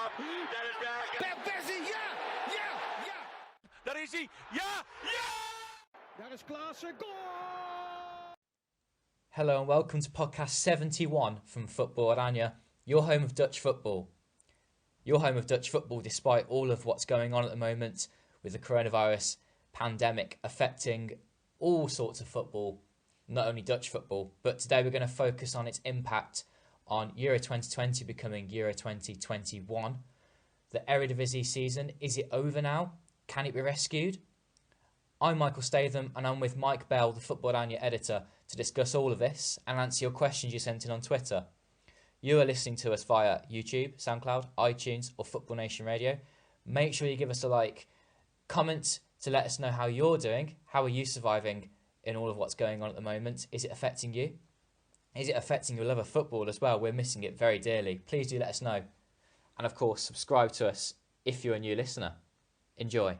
Bergkamp. Dennis Bergkamp. Persie, ja! Ja! Ja! Daar is hij. Ja! Ja! Daar is Klaassen, goal! Hello and welcome to podcast 71 from Football-Oranje, your home of Dutch football. Your home of Dutch football despite all of what's going on at the moment with the coronavirus pandemic affecting all sorts of football, not only Dutch football, but today we're going to focus on its impact on Euro 2020 becoming Euro 2021. The Eredivisie season, is it over now? Can it be rescued? I'm Michael Statham and I'm with Mike Bell, the Football-Oranje editor, to discuss all of this and answer your questions you sent in on Twitter. You are listening to us via YouTube, SoundCloud, iTunes or Football Nation Radio. Make sure you give us a like, comment to let us know how you're doing. How are you surviving in all of what's going on at the moment? Is it affecting you? Is it affecting your love of football as well? We're missing it very dearly. Please do let us know. And of course, subscribe to us if you're a new listener. Enjoy.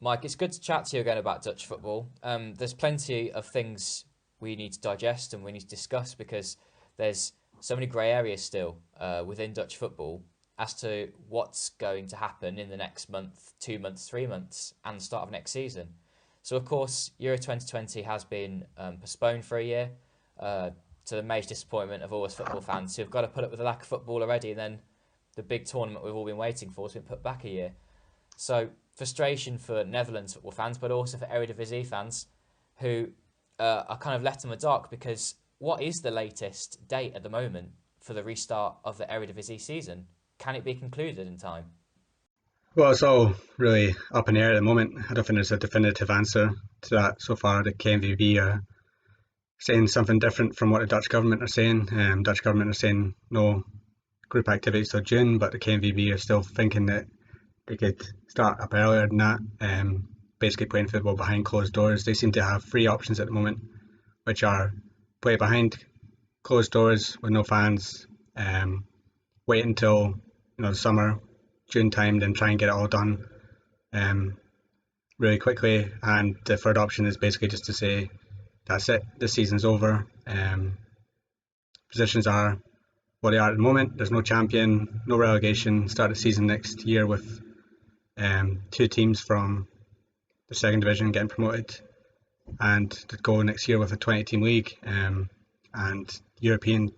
Mike, it's good to chat to you again about Dutch football. There's plenty of things we need to digest and we need to discuss because there's so many grey areas still within Dutch football as to what's going to happen in the next month, 2 months, 3 months and the start of next season. So, of course, Euro 2020 has been postponed for a year to the major disappointment of all us football fans who've got to put up with the lack of football already, and then the big tournament we've all been waiting for has been put back a year. So, frustration for Netherlands football fans, but also for Eredivisie fans who are kind of left in the dark because what is the latest date at the moment for the restart of the Eredivisie season? Can it be concluded in time? Well, it's all really up in the air at the moment. I don't think there's a definitive answer to that so far. The KNVB are saying something different from what the Dutch government are saying. Dutch government are saying no group activities till June, but the KNVB are still thinking that they could start up earlier than that, basically playing football behind closed doors. They seem to have three options at the moment, which are play behind closed doors with no fans, wait until the summer, June time, then try and get it all done really quickly. And the third option is basically just to say, that's it, this season's over. Positions are what they are at the moment. There's no champion, no relegation. Start the season next year with two teams from the second division getting promoted, and to go next year with a 20-team league, and European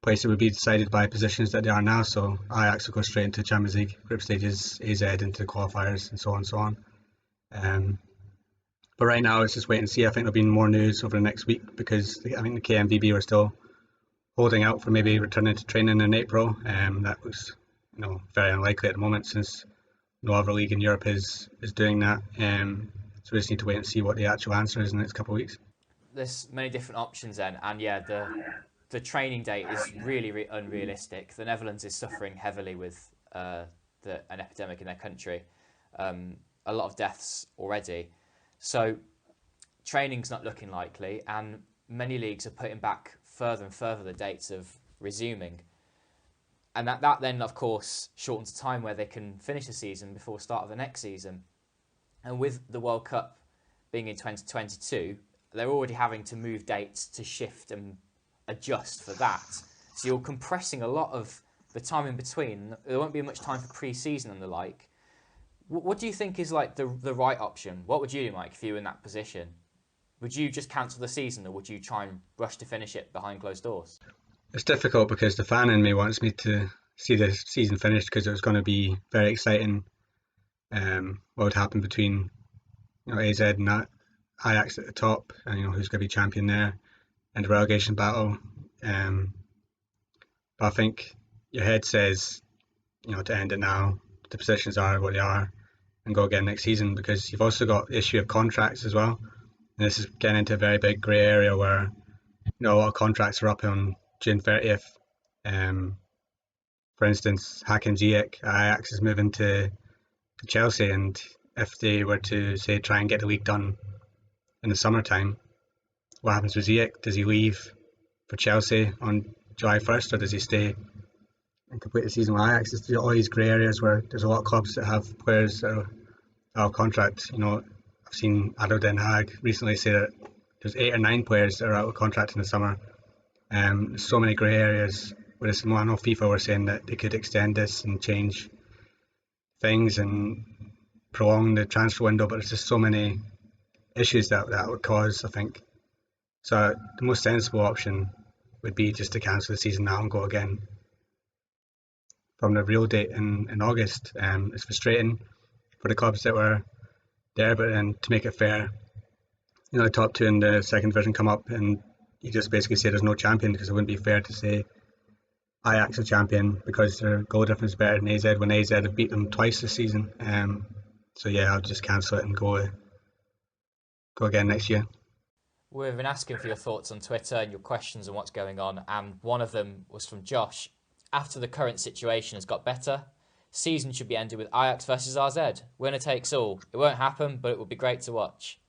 place would be decided by positions that they are now. So Ajax will go straight into Champions League group stages, AZ into the qualifiers, and so on and so on. But right now it's just wait and see. I think there'll be more news over the next week because I think the KNVB are still holding out for maybe returning to training in April. That was very unlikely at the moment since no other league in Europe is doing that. So we just need to wait and see what the actual answer is in the next couple of weeks. There's many different options then, and yeah, the training date is really unrealistic. The Netherlands is suffering heavily with an epidemic in their country. A lot of deaths already. So training's not looking likely, and many leagues are putting back further and further the dates of resuming. And that then, of course, shortens the time where they can finish the season before the start of the next season. And with the World Cup being in 2022, they're already having to move dates to shift and adjust for that. So you're compressing a lot of the time in between. There won't be much time for pre-season and the like. What do you think is like the right option? What would you do, Mike, if you were in that position? Would you just cancel the season, or would you try and rush to finish it behind closed doors? It's difficult because the fan in me wants me to see the season finished because it was going to be very exciting. What would happen between AZ and Ajax at the top, and who's going to be champion there, and the relegation battle. But I think your head says, to end it now. The positions are what they are, and go again next season, because you've also got the issue of contracts as well. And this is getting into a very big grey area where a lot of contracts are up on June 30th. For instance, Hakim Ziyech, Ajax is moving to Chelsea, and if they were to say try and get the league done in the summertime, what happens with Ziyech? Does he leave for Chelsea on July 1st, or does he stay and complete the season with Ajax? There's all these grey areas where there's a lot of clubs that have players that are out of contract. I've seen ADO Den Haag recently say that there's 8 or 9 players that are out of contract in the summer. There's so many grey areas Whereas I know FIFA were saying that they could extend this and change things and prolong the transfer window, but there's just so many issues that would cause, I think. So the most sensible option would be just to cancel the season now and go again from the real date in August. It's frustrating for the clubs that were there, but then to make it fair, the top two in the second division come up and you just basically say there's no champion, because it wouldn't be fair to say Ajax are champion because their goal difference is better than AZ when AZ have beat them twice this season. So yeah, I'll just cancel it and go again next year. We've been asking for your thoughts on Twitter and your questions on what's going on, and one of them was from Josh. After the current situation has got better, season should be ended with Ajax versus RZ. Winner takes all. It won't happen, but it would be great to watch.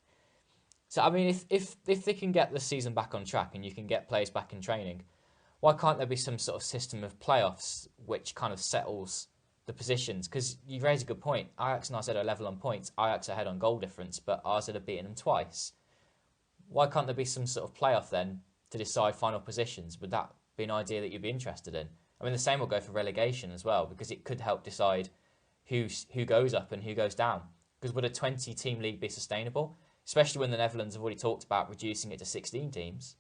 So, I mean, if they can get the season back on track and you can get players back in training, why can't there be some sort of system of playoffs which kind of settles the positions? Because you raise a good point. Ajax and RZ are level on points. Ajax are ahead on goal difference, but RZ have beaten them twice. Why can't there be some sort of playoff then to decide final positions? Would that be an idea that you'd be interested in? I mean, the same will go for relegation as well, because it could help decide who goes up and who goes down. Because would a 20-team league be sustainable? Especially when the Netherlands have already talked about reducing it to 16 teams.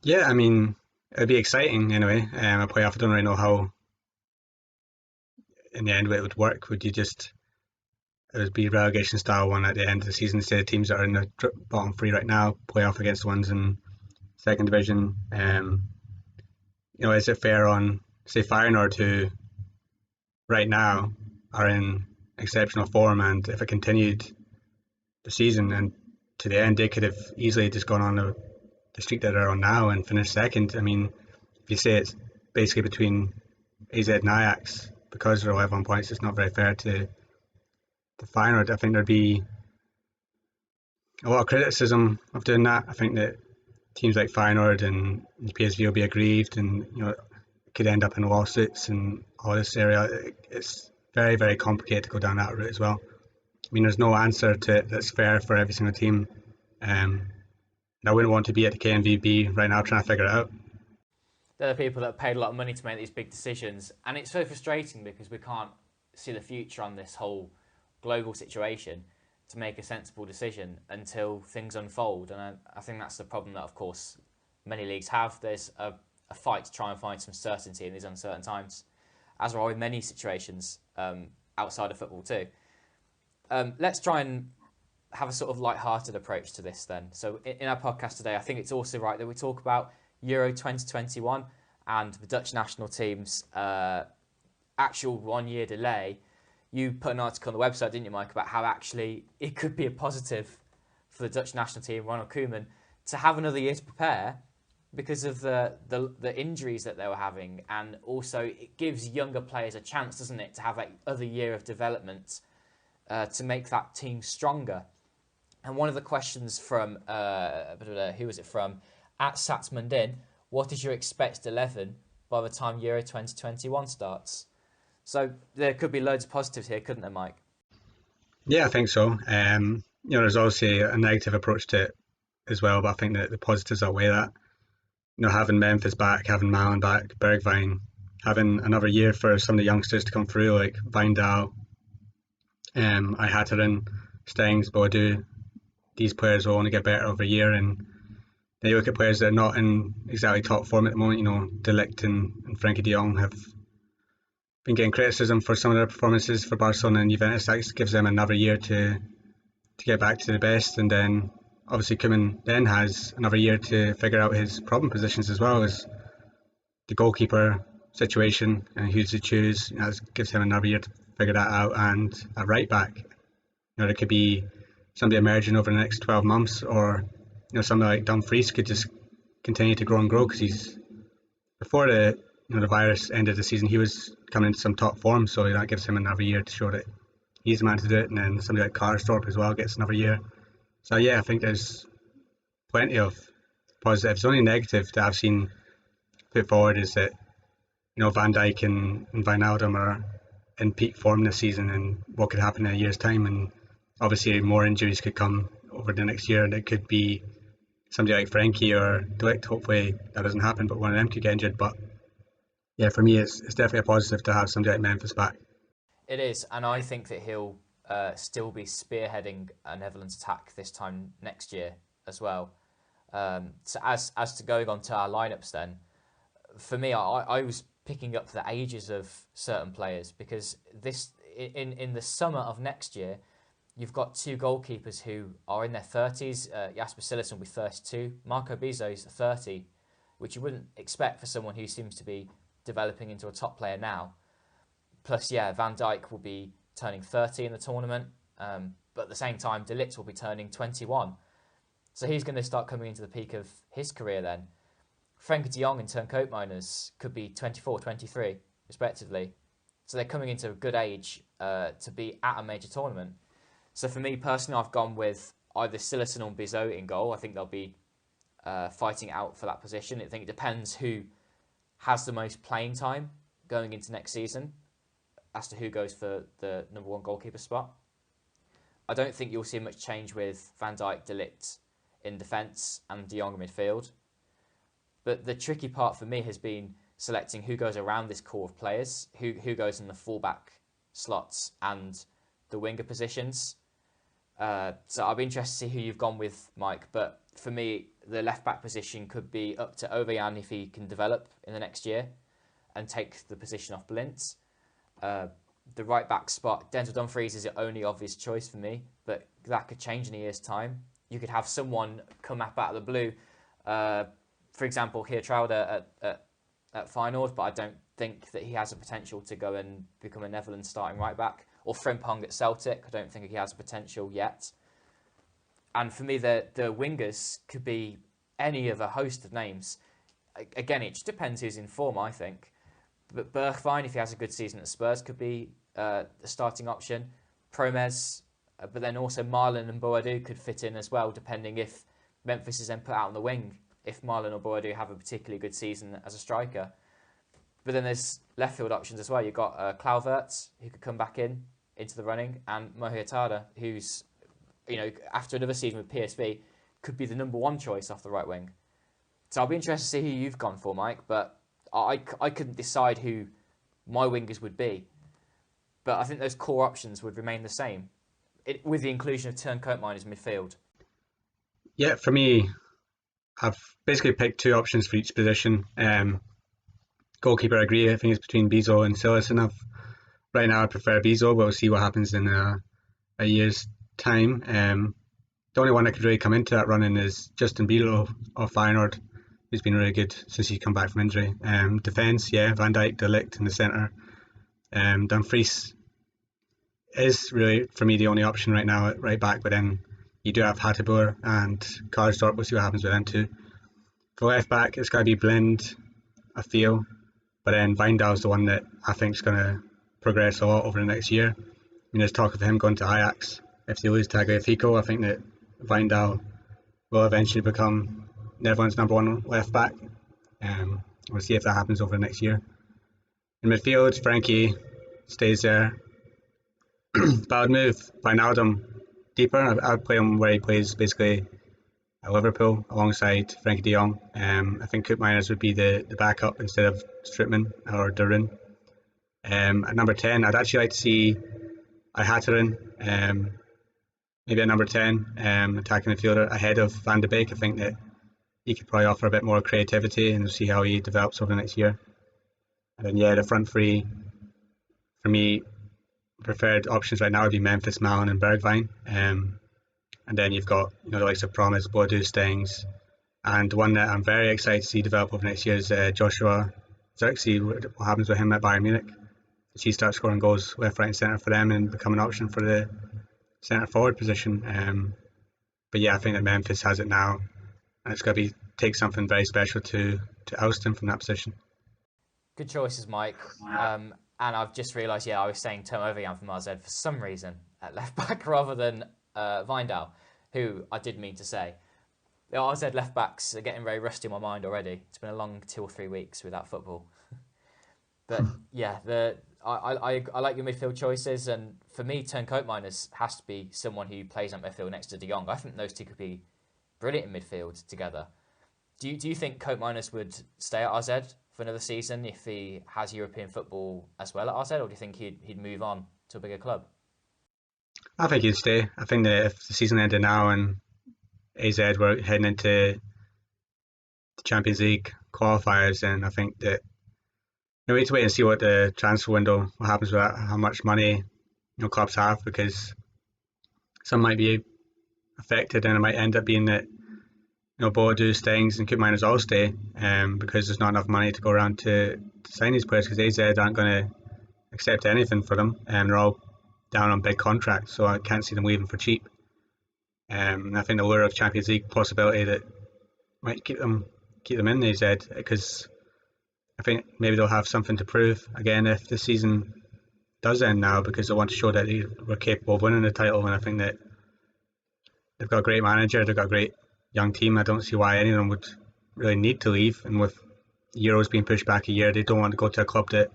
Yeah, I mean, it'd be exciting anyway. A playoff, I don't really know how in the end it would work. Would you just, it would be relegation style one at the end of the season, say the teams that are in the bottom three right now play off against the ones in second division. Is it fair on, say, Feyenoord, who right now are in exceptional form, and if it continued the season and to the end, they could have easily just gone on the streak that they're on now and finished second. I mean, if you say it's basically between AZ and Ajax because they're 11 points, it's not very fair to Feyenoord. I think there'd be a lot of criticism of doing that. I think that teams like Feyenoord and PSV will be aggrieved, and could end up in lawsuits and all this area. It's very, very complicated to go down that route as well. I mean, there's no answer to it that's fair for every single team. I wouldn't want to be at the KNVB right now trying to figure it out. They're the people that paid a lot of money to make these big decisions, and it's so frustrating because we can't see the future on this whole global situation to make a sensible decision until things unfold. And I think that's the problem that, of course, many leagues have. There's a fight to try and find some certainty in these uncertain times, as there are in many situations outside of football too. Let's try and have a sort of light-hearted approach to this then. So in our podcast today, I think it's also right that we talk about Euro 2021 and the Dutch national team's actual 1 year delay. You put an article on the website, didn't you, Mike, about how actually it could be a positive for the Dutch national team, Ronald Koeman, to have another year to prepare because of the injuries that they were having, and also it gives younger players a chance, doesn't it, to have that other year of development to make that team stronger. And one of the questions from, who was it from? At Satsmundin, what is your expected 11 by the time Euro 2021 starts? So there could be loads of positives here, couldn't there, Mike? Yeah, I think so. There's obviously a negative approach to it as well, but I think that the positives outweigh that. Having Memphis back, having Malin back, Bergwijn, having another year for some of the youngsters to come through, like Wijndal, Ihataren, Stengs, Boadu. These players will only get better over a year, and then you look at players that are not in exactly top form at the moment. De Ligt and Frenkie de Jong have been getting criticism for some of their performances for Barcelona and Juventus. That gives them another year to get back to the best, and then obviously Koeman then has another year to figure out his problem positions as well, as the goalkeeper situation and who to choose. That gives him another year to figure that out, and a right back. There could be somebody emerging over the next 12 months, or somebody like Dumfries could just continue to grow and grow, because he's, before the virus ended the season, he was coming into some top form, so that gives him another year to show that he's the man to do it. And then somebody like Karsdorp as well gets another year. So yeah, I think there's plenty of positives. The only negative that I've seen put forward is that Van Dijk and Wijnaldum are in peak form this season, and what could happen in a year's time. And obviously more injuries could come over the next year, and it could be somebody like Frenkie or De Ligt. Hopefully that doesn't happen, but one of them could get injured. But yeah, for me, it's definitely a positive to have somebody like Memphis back. It is, and I think that he'll still be spearheading a Netherlands attack this time next year as well. So as to going on to our lineups, then for me, I was picking up the ages of certain players because this in the summer of next year, you've got two goalkeepers who are in their 30s. Jasper Cillessen will be 32. Marco Bizzo is 30, which you wouldn't expect for someone who seems to be developing into a top player now. Plus, yeah, Van Dijk will be turning 30 in the tournament. But at the same time, De Ligt will be turning 21. So he's going to start coming into the peak of his career then. Frenkie de Jong and Teun Koopmeiners could be 24, 23, respectively. So they're coming into a good age to be at a major tournament. So for me personally, I've gone with either Cillessen or Bizot in goal. I think they'll be fighting out for that position. I think it depends who has the most playing time going into next season as to who goes for the number one goalkeeper spot. I don't think you'll see much change with Van Dijk, De Ligt in defence and De Jong in midfield. But the tricky part for me has been selecting who goes around this core of players, who goes in the fullback slots and the winger positions. So I'll be interested to see who you've gone with, Mike. But for me, the left-back position could be up to Overjan if he can develop in the next year and take the position off Blint. The right-back spot, Denzel Dumfries is the only obvious choice for me, but that could change in a year's time. You could have someone come up out of the blue, for example, Geertruida at Feyenoord, but I don't think that he has a potential to go and become a Netherlands starting right-back. Or Frimpong at Celtic, I don't think he has a potential yet. And for me, the wingers could be any of a host of names. Again, it just depends who's in form, I think. But Bergwijn, if he has a good season at Spurs, could be a starting option. Promes, but then also Marlon and Boadu could fit in as well, depending if Memphis is then put out on the wing, if Marlon or Boadu have a particularly good season as a striker. But then there's left field options as well. You've got Klauverts, who could come back into the running, and Mohiatada, who's, after another season with PSV, could be the number one choice off the right wing. So I'll be interested to see who you've gone for, Mike, but I couldn't decide who my wingers would be. But I think those core options would remain the same, with the inclusion of Teun Koopmeiners midfield. Yeah, for me, I've basically picked two options for each position. Goalkeeper, I agree. I think it's between Bizot and Cillessen. Right now, I prefer Bizot, but we'll see what happens in a year's time. The only one that could really come into that running is Justin Bijlo of Feyenoord, who's been really good since he's come back from injury. Defence, yeah, Van Dijk, De Ligt in the centre. Dumfries is really, for me, the only option right now at right back, but then you do have Hateboer and Karsdorp. We'll see what happens with them too. For left back, it's got to be Blind, I feel, but then Wijndal's the one that I think is going to progress a lot over the next year. I mean, there's talk of him going to Ajax. If they lose Tagliafico, I think that Wijndal will eventually become Netherlands' number one left back. We'll see if that happens over the next year. In midfield, Frenkie stays there. But I would move Wijnaldum deeper. I would play him where he plays basically at Liverpool alongside Frenkie de Jong. I think Koopmeiners would be the backup instead of Strootman or De Roon. At number 10, I'd actually like to see Ihataren, maybe at number 10, attacking midfielder ahead of Van de Beek. I think that he could probably offer a bit more creativity, and we'll see how he develops over the next year. And then, yeah, the front three, for me, preferred options right now would be Memphis, Malin and Bergwijn. And then you've got the likes of Promes, Boadu, Stengs, and one that I'm very excited to see develop over next year is Joshua Zirkzee. What happens with him at Bayern Munich? Does he start scoring goals left, right and centre for them and become an option for the centre forward position? But yeah, I think that Memphis has it now, and it's got to take something very special to oust him from that position. Good choices, Mike. And I've just realised, I was saying Tom Overjan from RZ for some reason at left back rather than Wijndal, who I did mean to say. The RZ left backs are getting very rusty in my mind already. It's been a long 2 or 3 weeks without football. But yeah, I like your midfield choices, and for me, Teun Koopmeiners has to be someone who plays at midfield next to De Jong. I think those two could be brilliant in midfield together. Do you think Koopmeiners would stay at RZ for another season if he has European football as well at AZ, or do you think he'd move on to a bigger club? I think he'd stay. I think that if the season ended now and AZ were heading into the Champions League qualifiers, then I think that we need to wait and see what the transfer window, what happens with that, how much money clubs have, because some might be affected, and it might end up being that Boadu, Stengs, and Koopmeiners all stay, because there's not enough money to go around to sign these players, because AZ aren't going to accept anything for them, and they're all down on big contracts, so I can't see them leaving for cheap. I think the lure of Champions League possibility that might keep them in AZ, because I think maybe they'll have something to prove again if the season does end now, because they want to show that they were capable of winning the title, and I think that they've got a great manager, they've got a great young team. I don't see why any of them would really need to leave, and with Euros being pushed back a year, they don't want to go to a club that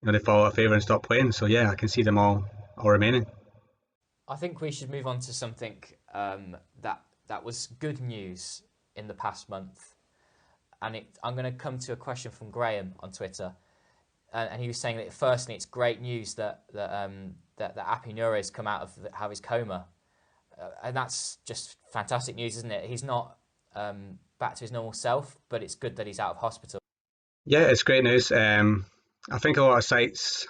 they fall out of favour and stop playing. So yeah, I can see them all remaining. I think we should move on to something that was good news in the past month, and I'm going to come to a question from Graham on Twitter, and he was saying that firstly it's great news that Api Nure's come out of his coma, and that's just fantastic news, isn't it? He's not back to his normal self, but it's good that he's out of hospital. Yeah, it's great news. I think a lot of sites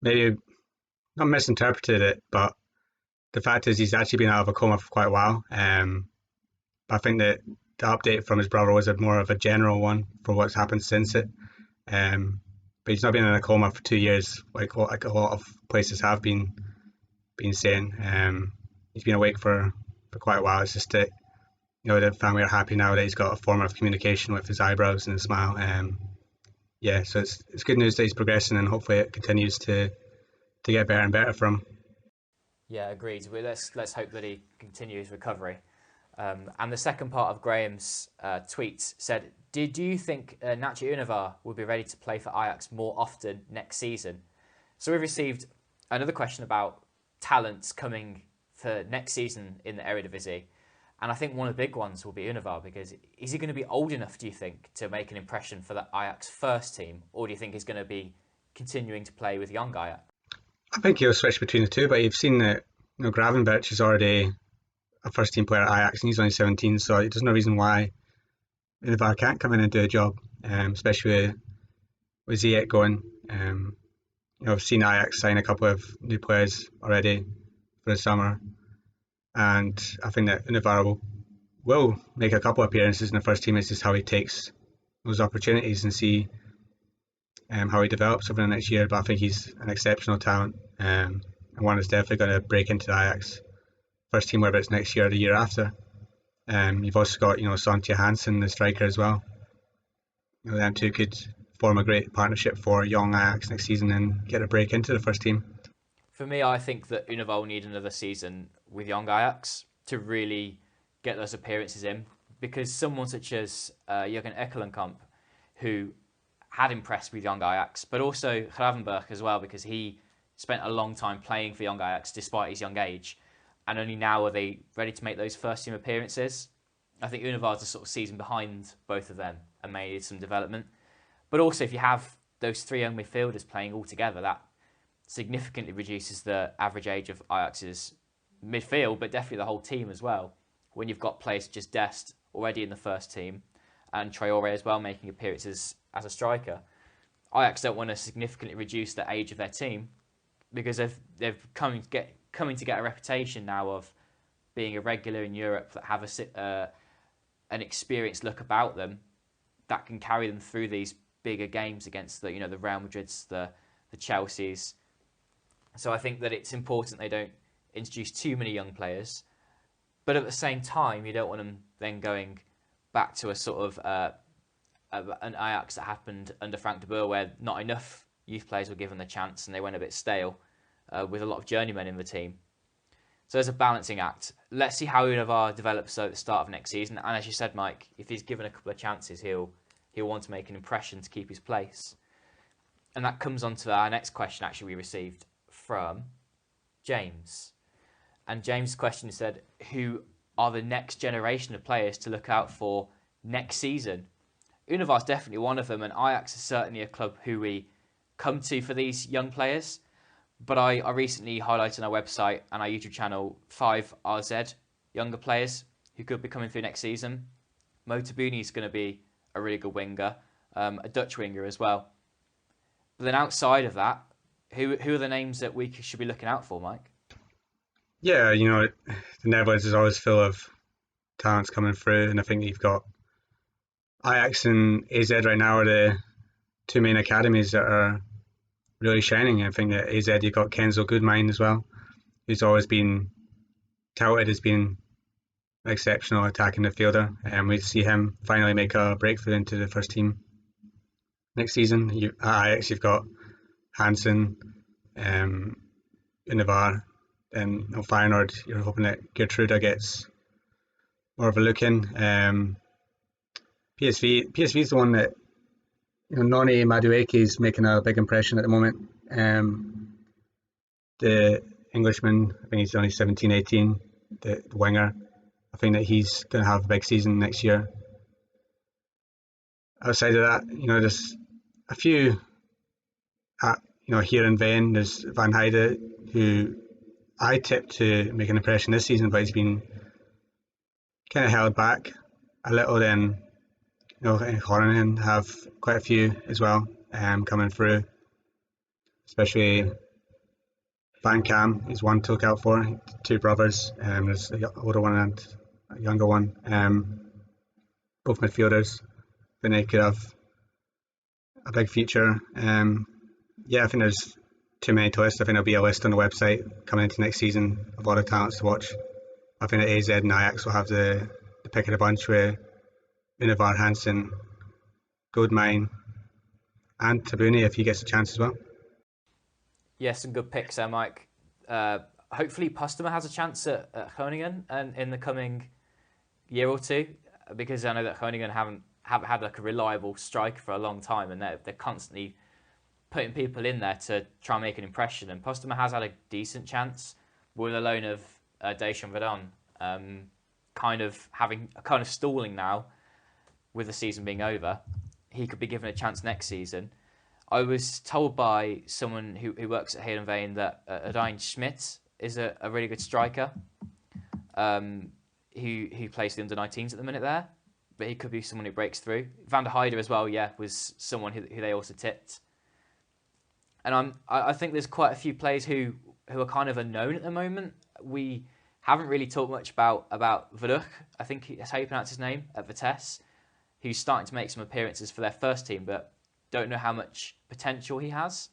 maybe not misinterpreted it, but the fact is he's actually been out of a coma for quite a while. I think that the update from his brother was more of a general one for what's happened since it. But he's not been in a coma for 2 years, like a lot of places have been saying. He's been awake for quite a while. It's just that the family are happy now that he's got a form of communication with his eyebrows and his smile. Yeah, so it's good news that he's progressing, and hopefully it continues to get better and better for him. Yeah, agreed. Let's hope that he continues recovery. And the second part of Graham's tweet said, do you think Nacho Univar will be ready to play for Ajax more often next season? So we've received another question about talents coming for next season in the Eredivisie. And I think one of the big ones will be Univar, because is he going to be old enough, do you think, to make an impression for the Ajax first team? Or do you think he's going to be continuing to play with young Ajax? I think he'll switch between the two, but you've seen that Gravenberch is already a first team player at Ajax, and he's only 17, so there's no reason why Univar can't come in and do a job, especially with Ziyech going. I've seen Ajax sign a couple of new players already for the summer, and I think that Univar will make a couple of appearances in the first team. It's just how he takes those opportunities and see how he develops over the next year. But I think he's an exceptional talent, and one that's definitely going to break into the Ajax first team, whether it's next year or the year after. You've also got Santi Hansen, the striker, as well. Them two could form a great partnership for young Ajax next season and get a break into the first team. For me, I think that Univar will need another season with young Ajax to really get those appearances in, because someone such as Jurgen Ekkelenkamp, who had impressed with young Ajax, but also Gravenberch as well, because he spent a long time playing for young Ajax despite his young age, and only now are they ready to make those first team appearances. I think Univar's a sort of season behind both of them and may need some development. But also, if you have those three young midfielders playing all together, that significantly reduces the average age of Ajax's midfield, but definitely the whole team as well. When you've got players such as Dest already in the first team and Traore as well making appearances as a striker, Ajax don't want to significantly reduce the age of their team, because they've coming to get a reputation now of being a regular in Europe, that have an experienced look about them that can carry them through these bigger games against the the Real Madrids, the Chelseas. So I think that it's important they don't introduce too many young players, but at the same time you don't want them then going back to a sort of an Ajax that happened under Frank de Boer, where not enough youth players were given the chance and they went a bit stale, with a lot of journeymen in the team. So there's a balancing act. Let's see how Univar develops at the start of next season. And as you said, Mike, if he's given a couple of chances, he'll want to make an impression to keep his place. And that comes on to our next question, actually, we received from James. And James' question said, who are the next generation of players to look out for next season? Univar's definitely one of them, and Ajax is certainly a club who we come to for these young players. But I recently highlighted on our website and our YouTube channel 5 RZ younger players who could be coming through next season. Mo Tabuni is going to be a really good winger, a Dutch winger as well. But then outside of that, who are the names that we should be looking out for, Mike? Yeah, the Netherlands is always full of talents coming through, and I think you've got Ajax and AZ right now are the two main academies that are really shining. I think that AZ, you've got Kenzo Goodmine as well, who's always been touted as being an exceptional attacking midfielder, and we see him finally make a breakthrough into the first team next season. At Ajax, you've got Hansen, Univar, and Feyenoord. You're hoping that Gertruda gets more of a look in. PSV is the one that Noni Madueke is making a big impression at the moment. The Englishman, I think he's only 17, 18, the winger. I think that he's going to have a big season next year. Outside of that, there's a few, here in Veen. There's Van Heide, who I tipped to make an impression this season, but he's been kind of held back a little. Then, Groningen have quite a few as well coming through, especially Van Kam is one to look out for. Two brothers, there's an older one and a younger one, both midfielders. I think they could have a big future. I think there's too many to list. I think there'll be a list on the website coming into next season of all the talents to watch. I think that AZ and Ajax will have the pick of the bunch with Univar, Hansen, Goodmine, and Tabuni if he gets a chance as well. Yes, some good picks there, Mike. Hopefully Postema has a chance at Groningen and in the coming year or two, because I know that Groningen haven't had like a reliable striker for a long time, and they're constantly putting people in there to try and make an impression. And Postema has had a decent chance with the loan of Deschamps Verdon, kind of stalling now with the season being over. He could be given a chance next season. I was told by someone who works at Heerenveen that Adijn Schmidt is a really good striker, who plays the under-19s at the minute there, but he could be someone who breaks through. Van der Heide as well, was someone who they also tipped. And I think there's quite a few players who are kind of unknown at the moment. We haven't really talked much about Verhoek, I think that's how you pronounce his name, at Vitesse, who's starting to make some appearances for their first team, but don't know how much potential he has.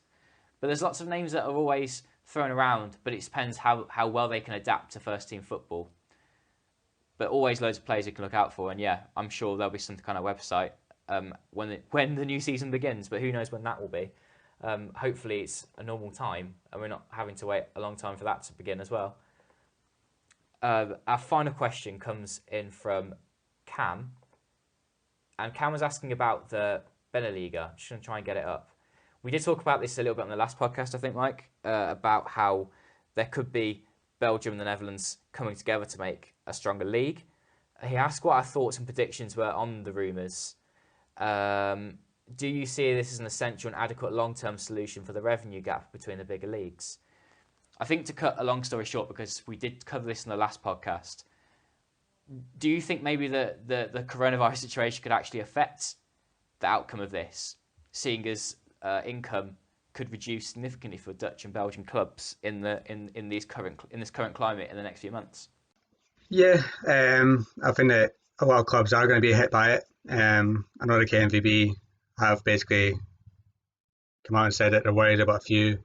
But there's lots of names that are always thrown around, but it depends how well they can adapt to first team football. But always loads of players you can look out for, and I'm sure there'll be some kind of website when the new season begins, but who knows when that will be. Hopefully it's a normal time and we're not having to wait a long time for that to begin as well. Our final question comes in from Cam, and Cam was asking about the Beneliga. I'm just going to try and get it up. We did talk about this a little bit on the last podcast, I think, Mike, about how there could be Belgium and the Netherlands coming together to make a stronger league. He asked what our thoughts and predictions were on the rumours. Do you see this as an essential and adequate long-term solution for the revenue gap between the bigger leagues? I think, to cut a long story short, because we did cover this in the last podcast, do you think maybe the coronavirus situation could actually affect the outcome of this, seeing as income could reduce significantly for Dutch and Belgian clubs in this current climate in the next few months? Yeah, I think that a lot of clubs are going to be hit by it. I know the KNVB have basically come out and said that they're worried about a few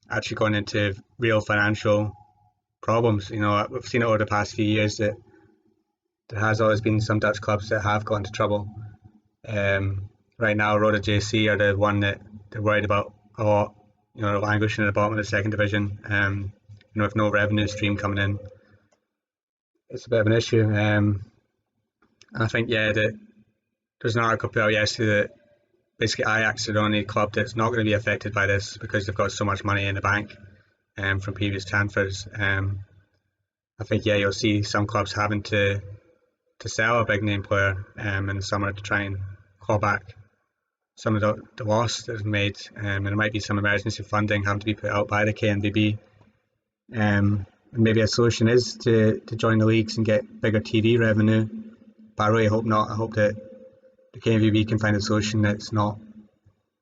actually going into real financial problems. We've seen it over the past few years that there has always been some Dutch clubs that have got into trouble. Right now, Roda JC are the one that they're worried about a lot. They're languishing at the bottom of the second division. With no revenue stream coming in, it's a bit of an issue. And I think, that there's an article put out yesterday that basically Ajax are the only club that's not going to be affected by this because they've got so much money in the bank from previous transfers. I think, you'll see some clubs having to to sell a big name player in the summer to try and claw back some of the loss that was made, and there might be some emergency funding having to be put out by the KNVB. Maybe a solution is to join the leagues and get bigger TV revenue, but I really hope not. I hope that the KNVB can find a solution that's not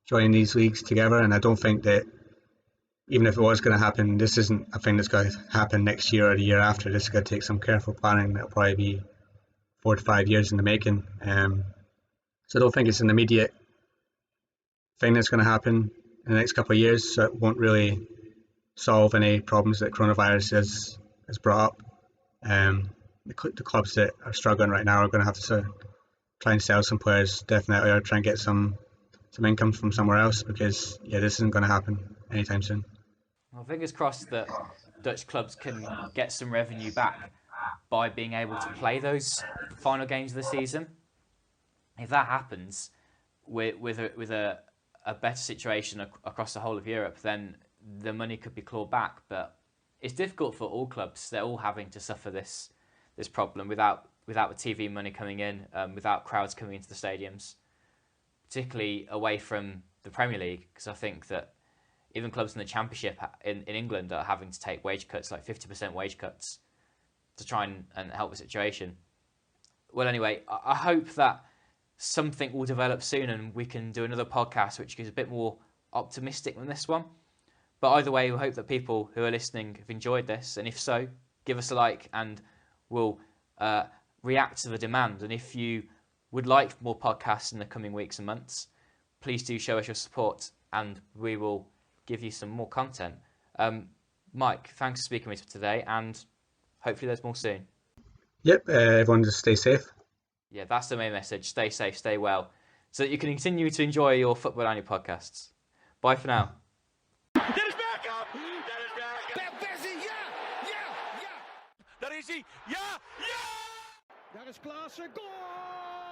joining these leagues together, and I don't think that even if it was going to happen, this isn't a thing that's going to happen next year or the year after. This is going to take some careful planning that'll probably be 4 to 5 years in the making. So I don't think it's an immediate thing that's going to happen in the next couple of years, so it won't really solve any problems that coronavirus has brought up. The clubs that are struggling right now are going to have to try and sell some players, definitely, or try and get some income from somewhere else, because this isn't going to happen anytime soon. Well, fingers crossed that Dutch clubs can get some revenue back by being able to play those final games of the season. If that happens, with a better situation across the whole of Europe, then the money could be clawed back. But it's difficult for all clubs. They're all having to suffer this problem without the TV money coming in, without crowds coming into the stadiums, particularly away from the Premier League, because I think that even clubs in the Championship in England are having to take wage cuts, like 50% wage cuts, to try and help the situation. Well, anyway, I hope that something will develop soon and we can do another podcast which is a bit more optimistic than this one. But either way, we hope that people who are listening have enjoyed this, and if so, give us a like and we'll react to the demand. And if you would like more podcasts in the coming weeks and months, please do show us your support and we will give you some more content. Mike, thanks for speaking with me today, and hopefully there's more soon. Yep, everyone just stay safe. Yeah, that's the main message. Stay safe, stay well, so that you can continue to enjoy your Football-Oranje podcasts. Bye for now. Dennis Bergkamp! Dennis Bergkamp! Per versie, ja! Daar is hij! Ja! Ja! Daar is Klaassen, goal!